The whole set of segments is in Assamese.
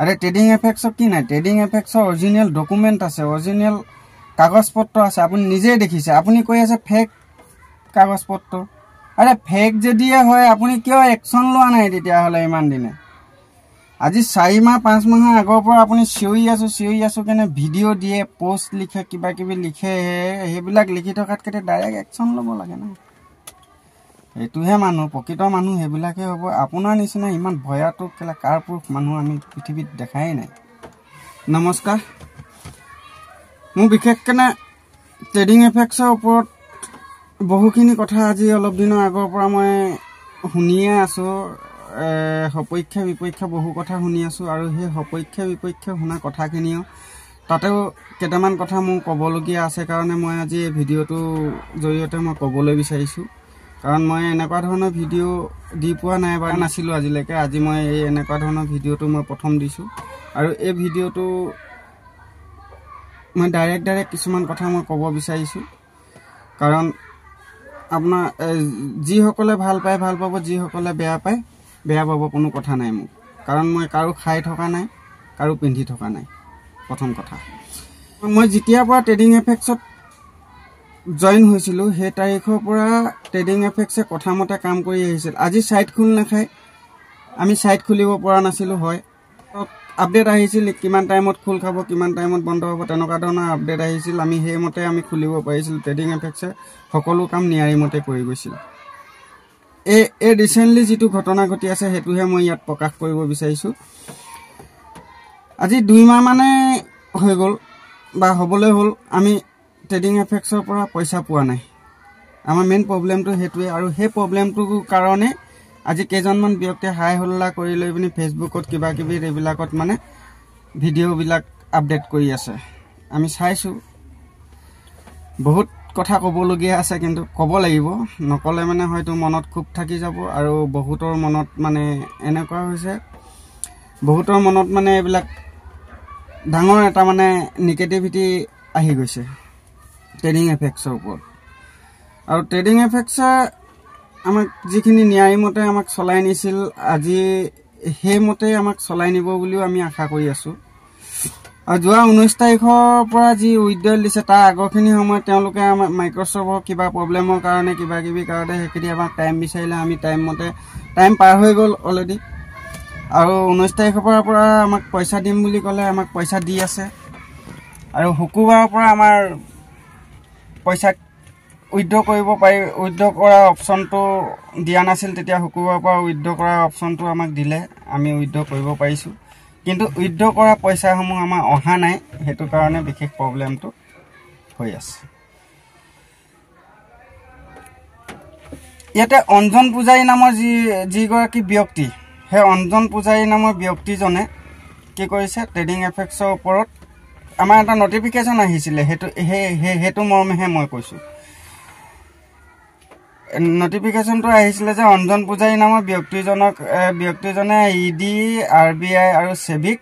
আৰে ট্ৰেডিং এফেক্টস কি নাই ট্ৰেডিং এফেক্টসৰ অৰিজিনাল ডকুমেন্ট আছে অৰিজিনাল কাগজ পত্ৰ আছে আপুনি নিজে দেখিছে আপুনি কৈ আছে ফেক কাগজ পত্ৰ আৰে ফেক যদিয়ে হয় আপুনি কিয় একশন লোৱা নাই তেতিয়া হলে ইমান দিনে আজি 4 মাহ 5 মাহ আগৰ পৰা আপুনি চিঞৰি আছো কেনে ভিডিও দিয়ে পোষ্ট লিখে কিবা কিবি লিখে হেবিলাক লিখি থকাত কেতে ডাইৰেক্ট একশন ল'ব লাগে না এতুহে মানুহ পকিত মানুহ হেবিলাকে হ'ব আপোনাৰ নিচিনা ইমান ভয়াটো কেলা কাৰপুৰুষ মানুহ আমি পৃথিৱীত দেখাই নাই নমস্কাৰ মই বিশেষ কেনে ট্ৰেডিং এফেক্টছৰ ওপৰত বহুখিনি কথা আজি অলপ দিনৰ আগৰ পৰা মই শুনিয়ে আছো সপক্ষে বিপক্ষে বহু কথা শুনি আছো আৰু সেই সপক্ষে বিপক্ষে শুনা কথাখিনিও তাতেও কেইটামান কথা মই ক'বলগীয়া আছে কাৰণে মই আজি এই ভিডিওটো জৰিয়তে মই ক'বলৈ বিচাৰিছো কাৰণ মই এনেকুৱা ধৰণৰ ভিডিও দি পোৱা নাই বা নাছিলো আজিলৈকে আজি মই এই এনেকুৱা ধৰণৰ ভিডিওটো মই প্ৰথম দিছো আৰু এই ভিডিওটো মই ডাইৰেক্ট কিছুমান কথা মই ক'ব বিচাৰিছো কাৰণ আপোনাৰ যি সকলে ভাল পায় ভাল পাব যি সকলে বেয়া পায় বেয়া পাব কোনো কথা নাই মোক কাৰণ মই কাৰো খাই থকা নাই কাৰো পিন্ধি থকা নাই প্ৰথম কথা মই যেতিয়া পৰা ট্ৰেডিং এফেক্টছত জয়েন হৈছিলো সেই তাৰিখৰ পৰা ট্ৰেডিং এফেক্টছে কথা মতে কাম কৰি আহিছিল আজি সাইট খুল নাখায় আমি সাইট খুলিব পৰা নাছিলো হয় আপডেট আহিছিল কিমান টাইমত খুল খাব কিমান টাইমত বন্ধ হ'ব তেনেকুৱা ধৰণৰ আপডেট আহিছিল আমি সেই মতে আমি খুলিব পাৰিছিল ট্ৰেডিং এফেক্টছে সকলো কাম নিয়াৰি মতে কৰি গৈছিল এই ৰিসেন্টলি যেটো ঘটনা ঘটি আছে হেতুহে মই ইয়াত প্ৰকাশ কৰিব বিচাৰিছো আজি 2 মাহ মানে হৈ গল বা হবলৈ হল আমি ট্ৰেডিং এফেক্টছৰ পৰা পইচা পোৱা নাই আমাৰ মেইন প্ৰবলেমটো হেতুৱে আৰু সেই প্ৰবলেমটোৰ কাৰণে আজি কেজনমান ব্যক্তি হাই হল্লা কৰি লৈ পিনি ফেসবুকত কিবা কিবি ৰেবিলাকত মানে ভিডিও বিলাক আপডেট কৰি আছে আমি চাইছো বহুত কথা ক'বলগীয়া আছে কিন্তু ক'ব লাগিব নকলে মানে হয়তো মনত খুব থাকি যাব আৰু বহুতৰ মনত মানে এনেকুৱা হৈছে বহুতৰ মনত মানে এইবিলাক ডাঙৰ এটা মানে নেগেটিভিটি আহি গৈছে ট্ৰেডিং এফেক্টছৰ ওপৰত আৰু ট্ৰেডিং এফেক্টছে আমাক যিখিনি ন্যায় মতে আমাক চলাই নিছিল আজি সেই মতে আমাক চলাই নিব বুলিও আমি আশা কৰি আছো আৰু যোৱা 19 তাৰিখৰ পৰা যি উইথড্ৰল দিছে তাৰ আগৰখিনি সময় তেওঁলোকে মাইক্ৰসফটৰ কিবা প্ৰবলেমৰ কাৰণে কিবা কিবি কাৰণে হেকিদি আমাক টাইম বিচাৰিলে আমি টাইম মতে টাইম পাৰ হৈ গল অলৰেডি আৰু 19 তাৰিখৰ পৰা আমাক পইচা দিম বুলি ক'লে আমাক পইচা দি আছে আৰু শুকুৰবাৰৰ পৰা আমাৰ পইচা উইথড্ৰ কৰিব পাৰি উইথড্ৰ কৰা অপচনটো দিয়া নাছিল তেতিয়া শুকুৰবাৰৰ পৰা উইথড্ৰ কৰা অপচনটো আমাক দিলে আমি উইথড্ৰ কৰিব পাৰিছো কিন্তু উইথড্ৰ কৰা পইচাসমূহ আমাৰ অহা নাই হেতু কাৰণে বিশেষ প্ৰবলেমটো হৈ আছে ইয়াতে অঞ্জন পূজাৰী নামৰ যি গৰাকী ব্যক্তি হে অঞ্জন পূজাৰী নামৰ ব্যক্তিজনে কি কৰিছে ট্ৰেডিং এফেক্টছৰ ওপৰত আমাৰ এটা নটিফিকেশন আহিছিল হেতু মৰ্মেহে মই কৈছো নটিফিকেশনটো আহিছিল যে অঞ্জন পূজাৰী নামৰ ব্যক্তিজনে ইডি আৰবিআই আৰু সেবিক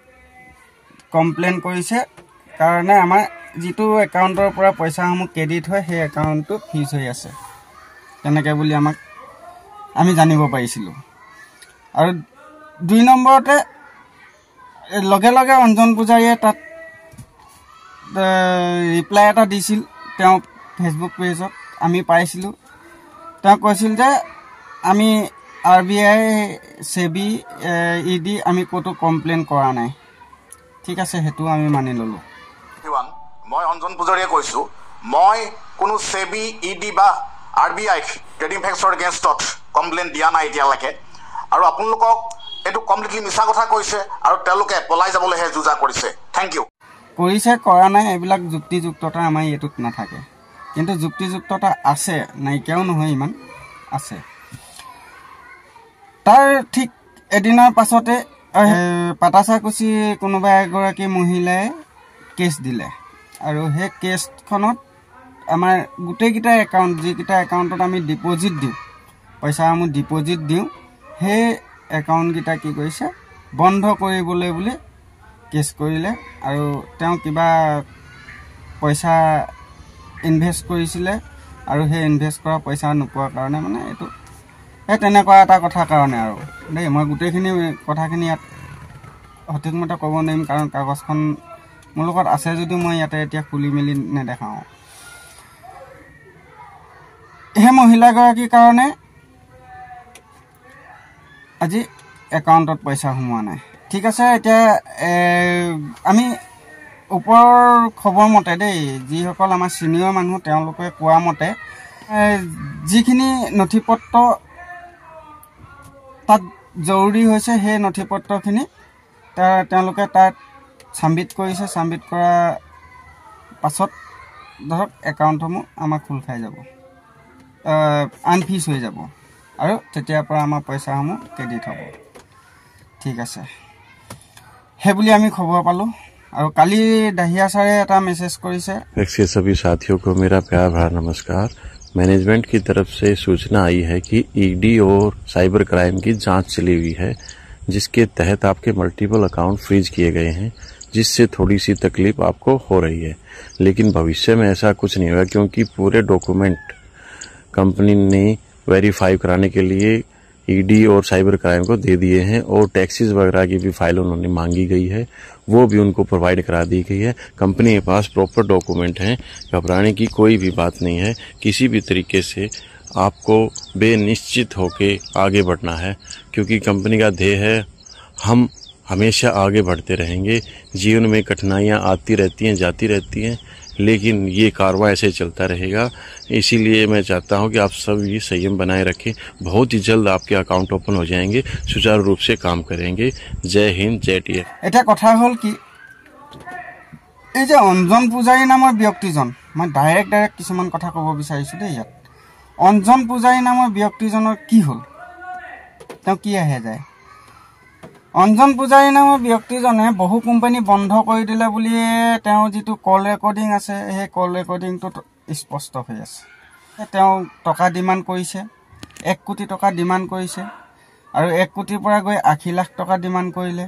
কমপ্লেইন কৰিছে কাৰণে আমাৰ যেটো একাউন্টৰ পৰা পইচাসমূহ ক্ৰেডিট হয় সেই একাউন্টটো ফ্ৰীজ হৈ আছে তেনেকৈ বুলি আমি জানিব পাৰিছিলো আৰু 2 নম্বৰতে লগে লগে অঞ্জন পূজাৰীয়ে তাত ৰিপ্লাই এটা দিছিল তেওঁ ফেসবুক পেজত আমি পাইছিলো তেওঁ কৈছিল যে আমি আৰবিআই সেবি ইডি আমি কোটো কমপ্লেইন কৰা নাই ঠিক আছে হেতু আমি মানি ললো মই অঞ্জন পূজাৰীয়ে কৈছো মই কোনো সেবি ইডি বা আৰবিআই ট্ৰেডিং এফেক্টছৰ এগেইনষ্টত কমপ্লেইন দিয়া নাই এতিয়ালৈকে আৰু আপোনালোকক এটো কমপ্লিটলি মিছা কথা কৈছে আৰু তেওঁলোকে পলাই যাবলৈহে যুজা কৰিছে থ্যাংক ইউ কৰিছে কৰা নাই এইবিলাক যুক্তিযুক্ততা আমাৰ এটুত নাথাকে কিন্তু যুক্তিযুক্ততা আছে নাইকিয়াও নহয় ইমান আছে তাৰ ঠিক এদিনৰ পাছতে পাটাছাকুছি কোনোবা এগৰাকী মহিলাই কেছ দিলে আৰু হে কেছখনত আমাৰ গুটেকিটা একাউন্ট যিকিটা একাউন্টত আমি ডিপোজিট দিও পইচা আমি ডিপোজিট দিও হে একাউন্ট কিটা কি কৰিছে বন্ধ কৰিবলৈ বুলি কেছ কৰিলে আৰু তেওঁ কিবা পইচা ইনভেস্ট কৰিছিলে আৰু হে ইনভেস্ট কৰা পইচা নোপোৱাৰ কাৰণে মানে এটো তেনেকুৱা এটা কথা কাৰণে আৰু দেই মই গুটেখিনি কথাখিনি ইয়াত সঠিকমতে ক'ব নোৱাৰিম কাৰণ কাগজখন মোৰ লগত আছে যদিও মই ইয়াতে এতিয়া খুলি মেলি নেদেখাওঁ সেই মহিলাগৰাকীৰ কাৰণে আজি একাউণ্টত পইচা সোমোৱা নাই ঠিক আছে এতিয়া আমি ওপৰৰ খবৰ মতে দেই যিসকল আমাৰ চিনিয়ৰ মানুহ তেওঁলোকে কোৱা মতে যিখিনি নথিপত্ৰ তাত জৰুৰী হৈছে সেই নথিপত্ৰখিনি তেওঁলোকে তাত ছাবমিট কৰিছে ছাবমিট কৰাৰ পাছত ধৰক একাউণ্টসমূহ আমাৰ খোল খাই যাব আনফিজ হৈ যাব আৰু তেতিয়াৰ পৰা আমাৰ পইচাসমূহ ক্ৰেডিট হ'ব ঠিক আছে সেইবুলি আমি খবৰ পালোঁ और काली दहिया सारे एटा मैसेज करिसे देखिए सभी साथियों को मेरा प्यार भरा नमस्कार मैनेजमेंट की तरफ से सूचना आई है कि ईडी और साइबर क्राइम की जांच चली हुई है जिसके तहत आपके मल्टीपल अकाउंट फ्रीज किए गए हैं जिससे थोड़ी सी तकलीफ आपको हो रही है लेकिन भविष्य में ऐसा कुछ नहीं होगा क्योंकि पूरे डॉक्यूमेंट कंपनी ने वेरीफाई कराने के लिए ईडी और साइबर क्राइम को दे दिए हैं और टैक्सेस वगैरह की भी फाइल उन्होंने मांगी गई है वो भी उनको प्रोवाइड करा दी गई है कंपनी के पास प्रॉपर डॉक्यूमेंट हैं घबराने की कोई भी बात नहीं है किसी भी तरीके से आपको बेनिश्चित होके आगे बढ़ना है क्योंकि कंपनी का ध्येय है हम हमेशा आगे बढ़ते रहेंगे जीवन में कठिनाइयाँ आती रहती हैं जाती रहती हैं लेकिन ये कारवां ऐसे चलता रहेगा इसीलिए मैं चाहता हूं कि आप सब ये संयम बनाए रखें बहुत ही जल्द आपके अकाउंट ओपन हो जाएंगे सुचारू रूप से काम करेंगे जय हिंद जय टीएफ এটা কথা হল কি এই যে অঞ্জন পূজাৰী নামৰ ব্যক্তিজন মই ডাইৰেক্ট কিছুমান কথা ক'ব বিচাৰিছো দেই ইয়াত অঞ্জন পূজাৰী নামৰ ব্যক্তিজনৰ কি হল তেওঁ কি আহে যায় অঞ্জন পূজাৰী নামৰ ব্যক্তিজনে বহু কোম্পানী বন্ধ কৰি দিলে বুলি তেওঁ যেটো কল ৰেকৰ্ডিং আছে সেই কল ৰেকৰ্ডিংটো স্পষ্ট হৈ আছে তেওঁ টকা ডিমান্ড কৰিছে 1 কোটি টকা ডিমান্ড কৰিছে আৰু 1 কোটিৰ পৰা গৈ 80 লাখ টকা ডিমান্ড কৰিলে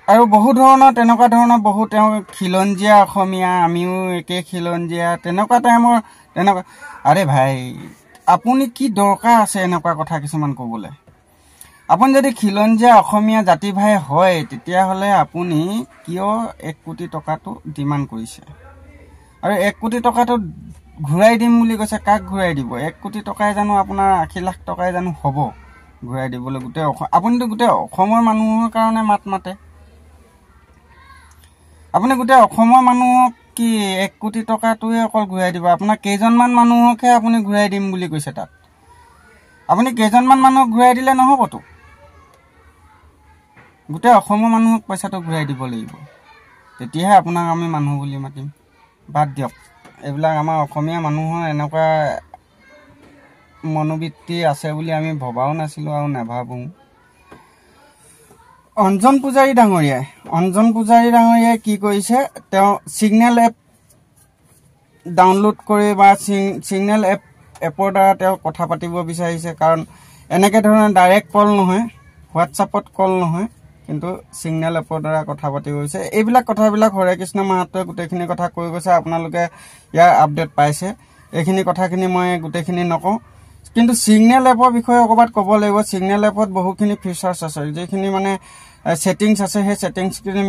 আৰু বহু ধৰণৰ তেনেকুৱা ধৰণৰ বহু তেওঁ খিলঞ্জিয়া অসমীয়া আমিও একে খিলঞ্জিয়া তেনেকুৱা টাইমৰ তেনেকুৱা আৰে ভাই আপুনি কি দৰকাৰ আছে এনেকুৱা কথা কিছুমান ক'বলে আপুনি যদি খিলঞ্জিয়া অসমীয়া জাতি ভাই হয় তেতিয়া হলে আপুনি কিয় 1 কোটি টকাটো ডিমান্ড কৰিছে আৰু 1 কোটি টকাটো ঘূৰাই দিম বুলি কৈছে কাক ঘূৰাই দিব 1 কোটি টকাই জানো আপোনাৰ 80 লাখ টকাই জানো হ'ব ঘূৰাই দিবলৈ গুটে আপুনিটো গুটে অসমৰ মানুহৰ কাৰণে মাত মাতে আপুনি গুটে অসমৰ মানুহক কি 1 কোটি টকাটোৱে অকল ঘূৰাই দিব আপোনাৰ কেইজনমান মানুহকহে আপুনি ঘূৰাই দিম বুলি কৈছে তাত আপুনি কেইজনমান মানুহক ঘূৰাই দিলে নহবতো গুটে অসমৰ মানুহক পইচাটো ঘূৰাই দিব লাগিব তেতিয়াহে আপোনাক আমি মানুহ বুলি মাতিম বাদ দিয়ক এইবিলাক আমাৰ অসমীয়া মানুহৰ এনেকুৱা মনোবৃত্তি আছে বুলি আমি ভবাও নাছিলো আৰু নাভাবো অঞ্জন পূজাৰী ডাঙৰীয়াই কি কৰিছে তেওঁ সিগনেল এপ ডাউনলোড কৰি বা সিগনেল এপৰ দ্বাৰা তেওঁ কথা পাতিব বিচাৰিছে কাৰণ এনেকে ধৰণৰ ডাইৰেক্ট কল নহয় হোৱাটছআপত কল নহয় কিন্তু সিগনেল এপৰ দ্বাৰা কথা পাতিব গৈছে এইবিলাক কথাবিলাক হৰে কৃষ্ণ মাহাত্মই গুটেখিনি কথা কৈ গৈছে আপোনালোকে ইয়াৰ আপডেট পাইছে এইখিনি কথাখিনি মই গুটেখিনি নকওঁ কিন্তু সিগনেল এপৰ বিষয়ে অকবাত ক'ব লাগিব সিগনেল এপত বহুখিনি ফিচাৰ্ছ আছে যেখিনি মানে সেটিংছ আছে সেই সেটিংছখিনি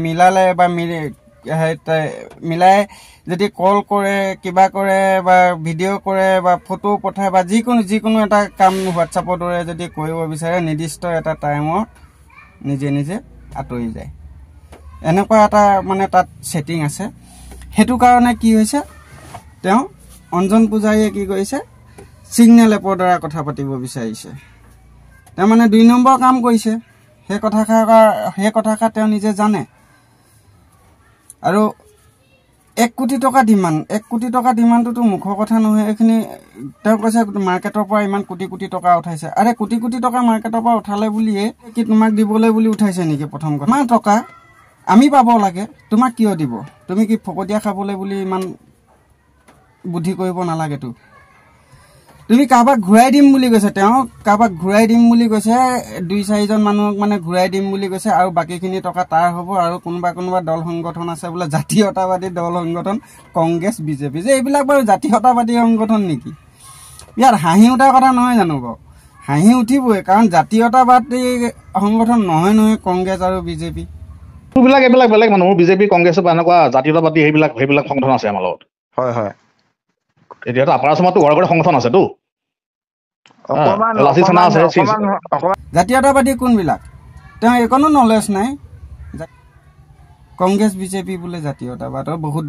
মিলালে বা মিলাই যদি কল কৰে কিবা কৰে বা ভিডিঅ' কৰে বা ফটো পঠায় বা যিকোনো এটা কাম হোৱাটছআপৰ দৰে যদি কৰিব বিচাৰে নিৰ্দিষ্ট এটা টাইমত নিজে আঁতৰি যায় এনেকুৱা এটা মানে তাত সেটিং আছে হেতু কাৰণে কি হৈছে তেওঁ অঞ্জন পূজাৰীয়ে কি কৰিছে সিগনেল এপৰ দ্বাৰা কথা পাতিব বিচাৰিছে তেওঁ মানে 2 নম্বৰ কাম কৰিছে সেই কথাষাৰ তেওঁ নিজে জানে আৰু 1 কোটি টকা ডিমান্ডটো মুখৰ কথা নহয় এখিনি তেওঁ কৈছে মাৰ্কেটৰ পৰা ইমান কোটি টকা উঠাইছে আৰে কোটি টকা মাৰ্কেটৰ পৰা উঠালে বুলিয়ে কি তোমাক দিবলৈ বুলি উঠাইছে নেকি প্ৰথম কথা ইমান টকা আমি পাব লাগে তোমাক কিয় দিব তুমি কি ফকটিয়া খাবলৈ বুলি ইমান বুদ্ধি কৰিব নালাগে তো তুমি কাবাক ঘূৰাই দিম বুলি কৈছে তেওঁ কাবাক ঘূৰাই দিম বুলি কৈছে 2-4 জন মানুহক মানে ঘূৰাই দিম বুলি কৈছে আৰু বাকিখিনি টকা তাৰ হ'ব আৰু কোনোবা দল সংগঠন আছে বোলে জাতীয়তাবাদী দল সংগঠন কংগ্ৰেছ বিজেপি যে এইবিলাক বাৰু জাতীয়তাবাদী সংগঠন নেকি ইয়াৰ হাঁহি উঠাৰ কথা নহয় জানো বাৰু হাঁহি উঠিবই, কাৰণ জাতীয়তাবাদী সংগঠন নহয় নহয় কংগ্ৰেছ আৰু বিজেপি। এইবিলাক বেলেগ মানুহ, বিজেপি কংগ্ৰেছ বা এনেকুৱা জাতীয়তাবাদী সেইবিলাক সংগঠন আছে আমাৰ লগত। হয় হয়, এতিয়াতো আপাৰ আছামতো ঘৰে ঘৰে সংগঠন আছেতো, লাচি থানা আছে। জাতীয়তাবাদী কোনবিলাক? তেওঁ একোনো নলেজ নাই। কংগ্ৰেছ বিজেপি বোলে জাতীয়তাবাদৰ বহুত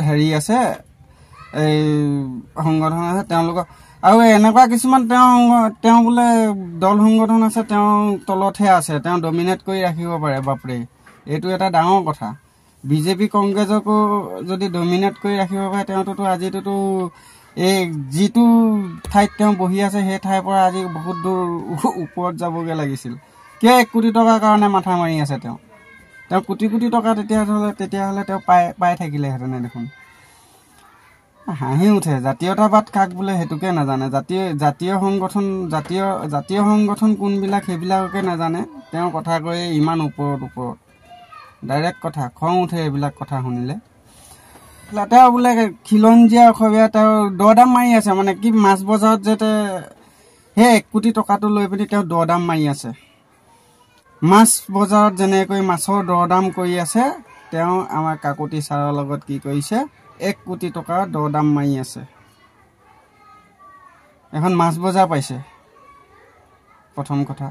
হেৰি আছে, এই সংগঠন আছে তেওঁলোকৰ। আৰু এনেকুৱা কিছুমান তেওঁ বোলে দল সংগঠন আছে, তেওঁ তলতহে আছে, তেওঁ ডমিনেট কৰি ৰাখিব পাৰে। বাপৰে, এইটো এটা ডাঙৰ কথা। বিজেপি কংগ্ৰেছকো যদি ডমিনেট কৰি ৰাখিব পাৰে, তেওঁতোতো আজিতো এই যিটো ঠাইত তেওঁ বহি আছে সেই ঠাইৰ পৰা আজি বহুত দূৰ ওপৰত যাবগৈ লাগিছিল। কিয় 1 কোটি টকাৰ কাৰণে মাথা মাৰি আছে তেওঁ কোটি কোটি টকা তেতিয়াহ'লে তেওঁ পাই থাকিলেহেঁতেনে দেখোন। হাঁহি উঠে। জাতীয়তাবাদ কাক বোলে সেইটোকে নাজানে। জাতীয় সংগঠন কোনবিলাক সেইবিলাককে নাজানে। তেওঁ কথা কয় ইমান ওপৰত ডাইৰেক্ট কথা। খং উঠে এইবিলাক কথা শুনিলে। তেওঁ বোলে খিলঞ্জীয়া অসমীয়া, তেওঁ দৰদাম মাৰি আছে। মানে কি, মাছ বজাৰত যাতে সেই 1 কোটি টকাটো লৈ পিনি তেওঁ দৰদাম মাৰি আছে। মাছ বজাৰত যেনেকৈ মাছৰ দৰদাম কৰি আছে, তেওঁ আমাৰ কাকতি ছাৰৰ লগত কি কৰিছে, 1 কোটি টকাৰ দৰদাম মাৰি আছে। এখন মাছ বজাৰ পাইছে, প্ৰথম কথা।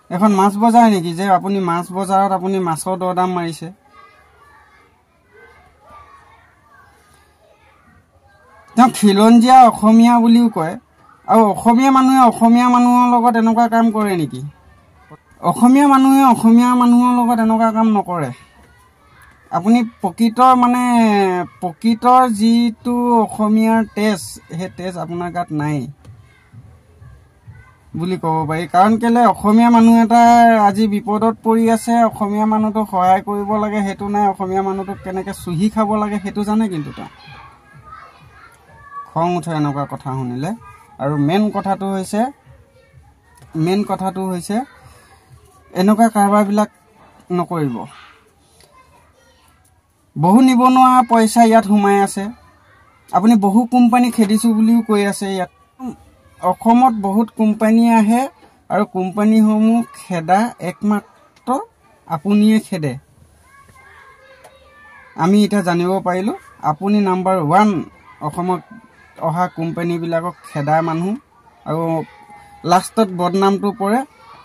এখন মাছ বজাৰ নেকি যে আপুনি মাছ বজাৰত আপুনি মাছৰ দৰদাম মাৰিছে? তেওঁ খিলঞ্জীয়া অসমীয়া বুলিও কয়। আৰু অসমীয়া মানুহৰ লগত এনেকুৱা কাম কৰে নেকি? অসমীয়া মানুহৰ লগত এনেকুৱা কাম নকৰে। আপুনি প্ৰকৃতৰ যিটো অসমীয়াৰ তেজ, সেই তেজ আপোনাৰ গাত নাই বুলি ক'ব পাৰি। কাৰণ কেলে, অসমীয়া মানুহ এটা আজি বিপদত পৰি আছে, অসমীয়া মানুহটোক সহায় কৰিব লাগে সেইটো নাই। অসমীয়া মানুহটোক কেনেকৈ চুহি খাব লাগে সেইটো জানে। কিন্তু তেওঁ খং উঠে এনেকুৱা কথা শুনিলে। আৰু মেইন কথাটো হৈছে এনেকুৱা কাৰবাৰবিলাক নকৰিব। বহু নিবনুৱা পইচা ইয়াত সোমাই আছে। আপুনি বহু কোম্পানী খেদিছোঁ বুলিও কৈ আছে। ইয়াত অসমত বহুত কোম্পানী আহে আৰু কোম্পানীসমূহ খেদা একমাত্ৰ আপুনিয়ে খেদে। আমি এতিয়া জানিব পাৰিলোঁ আপুনি নাম্বাৰ 1 অসমত অহা কোম্পানীবিলাকক খেদা মানুহ। আৰু লাষ্টত বদনামটো পৰে,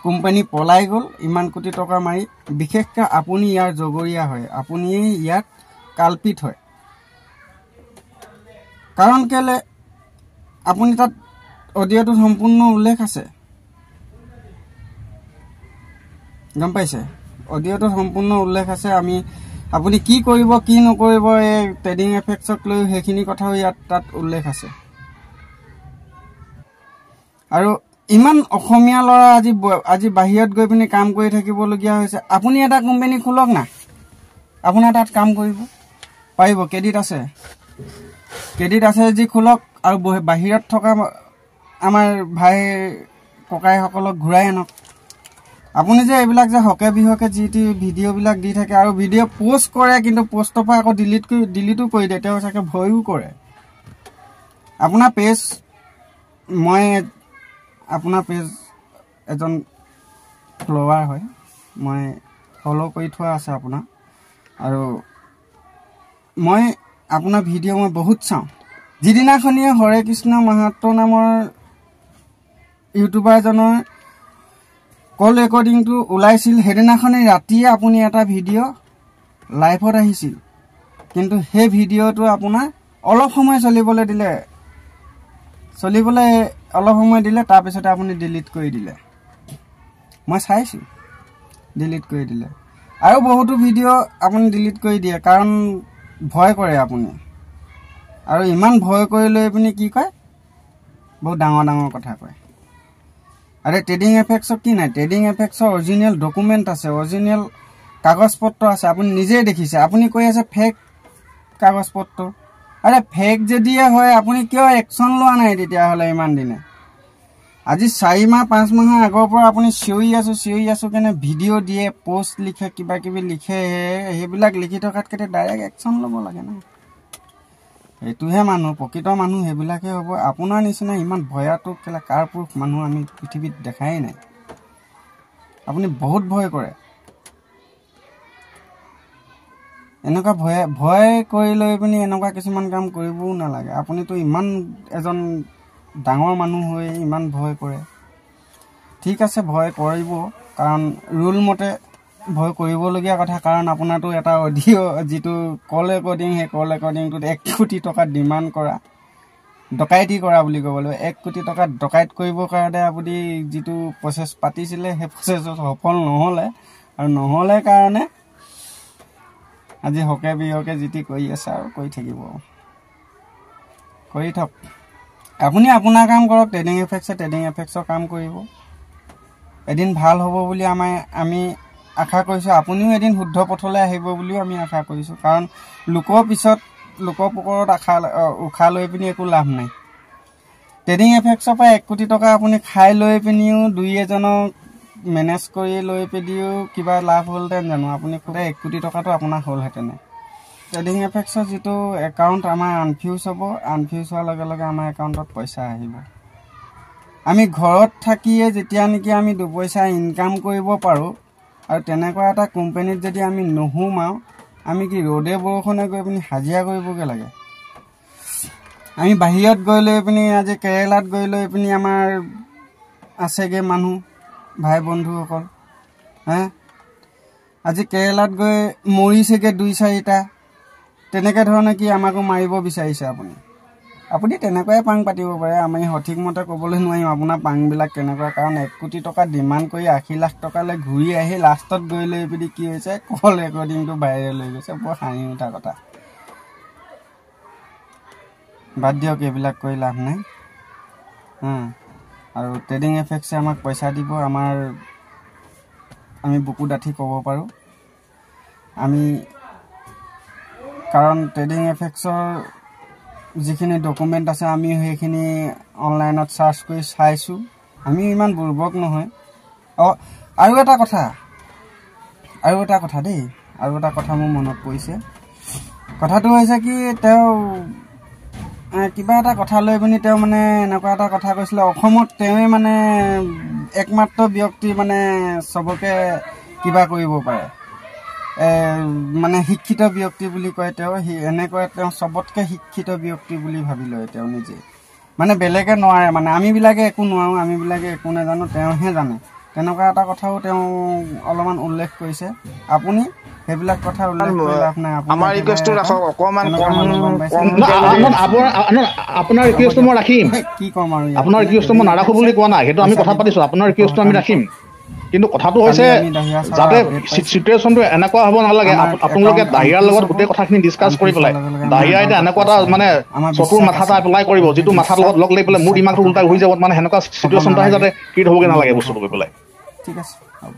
কোম্পানী পলাই গ'ল ইমান কোটি টকা মাৰি। বিশেষকৈ আপুনি ইয়াৰ জগৰীয়া হয়, আপুনিয়ে ইয়াত কালপিত হয়। কাৰণ কেলে, আপুনি তাত অডিঅ'টোত সম্পূৰ্ণ উল্লেখ আছে, গম পাইছে? অডিঅ'টোত সম্পূৰ্ণ উল্লেখ আছে। আপুনি কি কৰিব কি নকৰিব, এই ট্ৰেডিং এফেক্টছক লৈ সেইখিনি কথাও তাত উল্লেখ আছে। আৰু ইমান অসমীয়া ল'ৰা আজি বাহিৰত গৈ পিনি কাম কৰি থাকিবলগীয়া হৈছে। আপুনি এটা কোম্পানী খোলক না, আপোনাৰ তাত কাম কৰিব পাৰিব। ক্ৰেডিট আছে যি খোলক। আৰু বাহিৰত থকা আমাৰ ভাই ককাইসকলক ঘূৰাই আনক। আপুনি যে এইবিলাক যে হকে বিহকে যি ভিডিঅ'বিলাক দি থাকে আৰু ভিডিঅ' পোষ্ট কৰে, কিন্তু পোষ্টৰ পৰা আকৌ ডিলিটো কৰি দিয়ে। তেওঁ চাগে ভয়ো কৰে। আপোনাৰ পেজ এজন ফলোৱাৰ হয়, মই ফ'ল' কৰি থোৱা আছে আপোনাৰ। আৰু মই আপোনাৰ ভিডিঅ' বহুত চাওঁ। যিদিনাখনিয়ে হৰে কৃষ্ণ মাহাতো নামৰ ইউটিউবাৰজনৰ কল ৰেকৰ্ডিংটো ওলাইছিল, সেইদিনাখনেই ৰাতিয়ে আপুনি এটা ভিডিঅ' লাইভত আহিছিল। কিন্তু সেই ভিডিঅ'টো আপোনাৰ অলপ সময় চলিবলৈ অলপ সময় দিলে, তাৰপিছতে আপুনি ডিলিট কৰি দিলে। মই চাইছোঁ, ডিলিট কৰি দিলে। আৰু বহুতো ভিডিঅ' আপুনি ডিলিট কৰি দিয়ে, কাৰণ ভয় কৰে আপুনি। আৰু ইমান ভয় কৰি লৈ পিনি কি কয়, বহুত ডাঙৰ কথা কয়। আৰু ট্ৰেডিং এফেক্টছৰ কি নাই? ট্ৰেডিং এফেক্টছৰ অৰিজিনেল ডকুমেণ্ট আছে, অৰিজিনেল কাগজ পত্ৰ আছে। আপুনি নিজেই দেখিছে। আপুনি কৈ আছে ফেক কাগজ পত্ৰ। আৰে ফেক যদিয়ে হয়, আপুনি কিয় একশ্যন লোৱা নাই তেতিয়াহ'লে ইমান দিনে? আজি 4 মাহ 5 মাহৰ আগৰ পৰা আপুনি চিঞৰি আছোঁ কেনে ভিডিঅ' দিয়ে, পোষ্ট লিখে, কিবা কিবি লিখে। সেইবিলাক লিখি থকাতকৈ ডাইৰেক্ট একশ্যন ল'ব লাগে না। সেইটোহে মানুহ, প্ৰকৃত মানুহ সেইবিলাকে হ'ব। আপোনাৰ নিচিনা ইমান ভয়াটো কেলা কাৰপুৰুষ মানুহ আমি পৃথিৱীত দেখাই নাই। আপুনি বহুত ভয় কৰে। এনেকুৱা ভয় কৰি লৈ পিনি এনেকুৱা কিছুমান কাম কৰিবও নালাগে। আপুনিতো ইমান এজন ডাঙৰ মানুহ হৈ ইমান ভয় কৰে। ঠিক আছে, ভয় কৰিব, কাৰণ ৰুল মতে ভয় কৰিবলগীয়া কথা। কাৰণ আপোনাৰতো এটা অডিঅ' যিটো কল ৰেকৰ্ডিং, সেই কল ৰেকৰ্ডিংটোত 1 কোটি টকা ডিমাণ্ড কৰা, ডকাইতি কৰা বুলি ক'ব লাগিব। 1 কোটি টকা ডকাইত কৰিবৰ কাৰণে আপুনি যিটো প্ৰচেছ পাতিছিলে, সেই প্ৰচেছত সফল নহ'লে, আৰু নহ'লে কাৰণে আজি হকে বিহকে যিটি কৰি আছে আৰু কৰি থাকিব, কৰি থাক। আপুনি আপোনাৰ কাম কৰক, ট্ৰেডিং এফেক্সৰ কাম কৰিব। এদিন ভাল হ'ব বুলি আমি আশা কৰিছোঁ। আপুনিও এদিন শুদ্ধ পথলৈ আহিব বুলিও আমি আশা কৰিছোঁ। কাৰণ লোকৰ পোকৰত উশাহ লৈ পিনি একো লাভ নাই। ট্ৰেডিং এফেক্সৰ পৰা 1 কোটি টকা আপুনি খাই লৈ পিনিও 2-এজনক মেনেজ কৰি লৈ পিনিও কিবা লাভ হ'লহেঁতেন জানো? আপুনি সদায় 1 কোটি টকাটো আপোনাৰ হ'লহেঁতেন। ট্ৰেডিং এফেক্সৰ যিটো একাউণ্ট আমাৰ আনফিউজ হ'ব, আনফিউজ হোৱাৰ লগে লগে আমাৰ একাউণ্টত পইচা আহিব। আমি ঘৰত থাকিয়ে যেতিয়া নেকি আমি 2 পইচা ইনকাম কৰিব পাৰোঁ, আৰু তেনেকুৱা এটা কোম্পানীত যদি আমি নোসোমাওঁ, আমি কি ৰ'দে বৰষুণে গৈ পিনি হাজিৰা কৰিবগৈ লাগে? আমি বাহিৰত গৈ লৈ পিনি, আজি কেৰেলাত গৈ লৈ পিনি আমাৰ আছেগৈ মানুহ ভাই বন্ধুসকল, আজি কেৰেলাত গৈ মৰিছেগৈ 2-4টা। তেনেকৈ ধৰণে কি আমাকো মাৰিব বিচাৰিছে আপুনি তেনেকুৱাই পাং পাতিব পাৰে। আমি সঠিক মতে ক'বলৈ নোৱাৰিম আপোনাৰ পাংবিলাক কেনেকুৱা। কাৰণ 1 কোটি টকা ডিমাণ্ড কৰি 80 লাখ টকালৈ ঘূৰি আহি লাষ্টত গৈ লৈ পিনি কি হৈছে, কল ৰেকৰ্ডিংটো ভাইৰেল হৈ গৈছে। বৰ হাঁহি উঠা কথা। বাদ দিয়ক, এইবিলাক কৰি লাভ নাই। আৰু ট্ৰেডিং এফেক্সে আমাক পইচা দিব, আমি বুকু ডাঠি ক'ব পাৰোঁ। কাৰণ ট্ৰেডিং এফেক্সৰ যিখিনি ডকুমেণ্ট আছে, আমি সেইখিনি অনলাইনত চাৰ্চ কৰি চাইছোঁ। আমি ইমান বুৰ্বক নহয়। আৰু এটা কথা দেই, আৰু এটা কথা মোৰ মনত পৰিছে। কথাটো হৈছে কি, তেওঁ কিবা এটা কথা লৈ পিনি তেওঁ মানে এনেকুৱা এটা কথা কৈছিলে, অসমত তেওঁৱে মানে একমাত্ৰ ব্যক্তি মানে চবকে কিবা কৰিব পাৰে, মানে শিক্ষিত ব্যক্তি বুলি কয় তেওঁ। এনেকৈ তেওঁ চবতকৈ শিক্ষিত ব্যক্তি বুলি ভাবি লয় তেওঁ নিজে। মানে বেলেগে নোৱাৰে, মানে আমিবিলাকে একো নোৱাৰোঁ, আমিবিলাকে একো নাজানো, তেওঁহে জানে। তেনেকুৱা এটা কথাও তেওঁ অলপমান উল্লেখ কৰিছে। আপুনি সেইবিলাক কথা উল্লেখ কৰি লাভ নাই। আমাৰ ৰিকুৱেষ্টটো ৰাখক অকমান আপোনাৰ ৰিকুৱেষ্টটো মই ৰাখিম। কি ক'ম আৰু, আপোনাৰ ৰিকুৱেষ্টটো মই নাৰাখো বুলি কোৱা নাই, সেইটো আমি কথা পাতিছোঁ। আপোনাৰ ৰিকুৱেষ্টটো আমি ৰাখিম, কিন্তু কথাটো হৈছে যাতে চিটুৱেশ্যনটো এনেকুৱা হ'ব নালাগে। আপোনালোকে দাহিয়াৰ লগত গোটেই কথাখিনি ডিছকাছ কৰি পেলাই, দাহিয়া এতিয়া এনেকুৱা এটা মানে চকুৰ মাথা এটা এপ্লাই কৰিব, যিটো মাথাৰ লগত লগ লাগি পেলাই মোৰ দিমাগটো উল্টাই ঘূৰি যাব। মানে সেনেকুৱা চিটুৱেশ্যনটো আহে যাতে ক্ৰিয়েট হ'বগৈ নালাগে বস্তুটো কৰি পেলাই। ঠিক আছে, হ'ব।